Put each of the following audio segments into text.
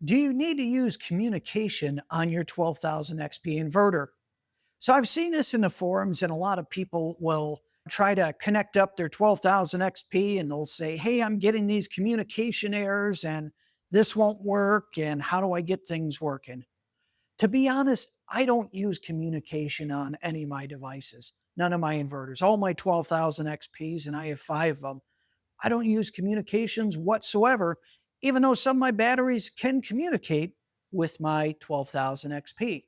Do you need to use communication on your 12,000 XP inverter? So I've seen this in the forums, and a lot of people will try to connect up their 12,000 XP and they'll say, hey, I'm getting these communication errors and this won't work. And how do I get things working? To be honest, I don't use communication on any of my devices, none of my inverters, all my 12,000 XPs, and I have 5 of them. I don't use communications whatsoever, even though some of my batteries can communicate with my 12,000 XP.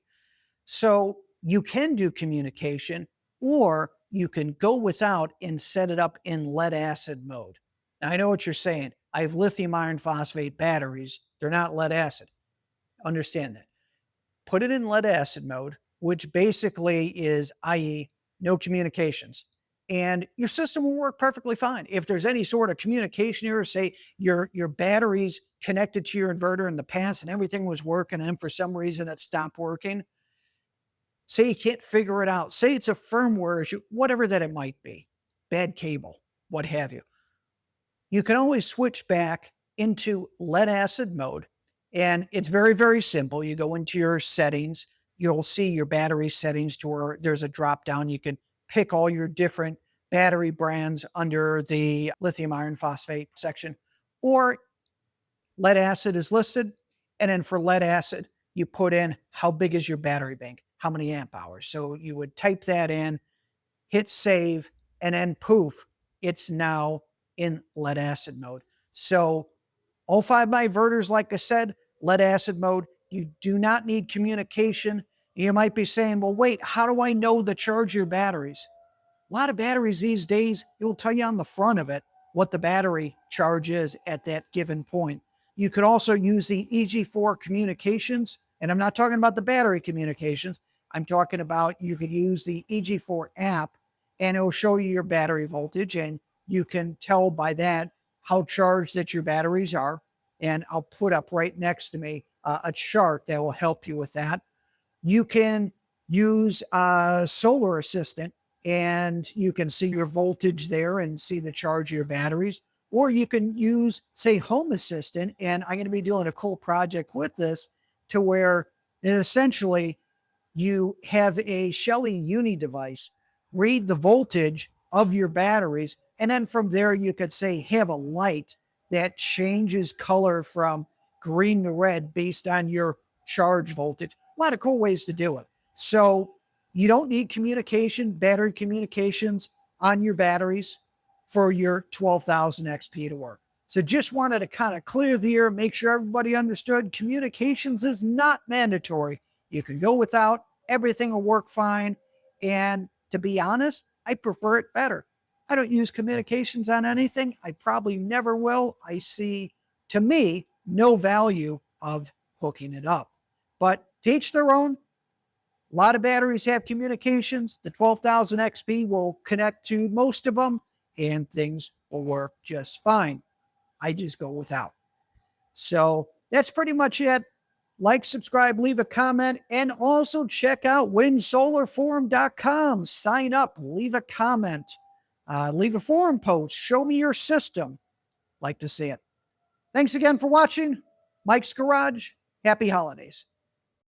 So you can do communication, or you can go without and set it up in lead acid mode. Now, I know what you're saying. I have lithium iron phosphate batteries. They're not lead acid. Understand that. Put it in lead acid mode, which basically is, i.e., no communications. And your system will work perfectly fine. If there's any sort of communication error, say your batteries connected to your inverter in the past and everything was working, and for some reason it stopped working, say you can't figure it out, say it's a firmware issue, whatever that it might be, bad cable, what have you, you can always switch back into lead acid mode. And it's very, very simple. You go into your settings, you'll see your battery settings to where there's a drop down. You can pick all your different battery brands under the lithium iron phosphate section, or lead acid is listed. And then for lead acid, you put in how big is your battery bank, how many amp hours. So you would type that in, hit save, and then poof, it's now in lead acid mode. So all 5 of my inverters, like I said, lead acid mode. You do not need communication. You might be saying, well, wait, how do I know to charge your batteries? A lot of batteries these days, it will tell you on the front of it what the battery charge is at that given point. You could also use the EG4 communications, and I'm not talking about the battery communications. I'm talking about you could use the EG4 app, and it will show you your battery voltage, and you can tell by that how charged that your batteries are. And I'll put up right next to me a chart that will help you with that. You can use Solar Assistant, and you can see your voltage there and see the charge of your batteries. Or you can use, say, Home Assistant, and I'm going to be doing a cool project with this to where essentially you have a Shelly Uni device read the voltage of your batteries, and then from there you could say have a light that changes color from green to red based on your charge voltage. A lot of cool ways to do it. So you don't need communication, battery communications on your batteries for your 12,000 XP to work. So just wanted to kind of clear the air, make sure everybody understood communications is not mandatory. You can go without, everything will work fine. And to be honest, I prefer it better. I don't use communications on anything. I probably never will. I see, to me, no value of hooking it up. But to each their own. A lot of batteries have communications. The 12,000 XP will connect to most of them, and things will work just fine. I just go without. So that's pretty much it. Like, subscribe, leave a comment, and also check out winsolarforum.com. Sign up, leave a comment, leave a forum post, show me your system. Like to see it. Thanks again for watching. Mike's Garage. Happy holidays.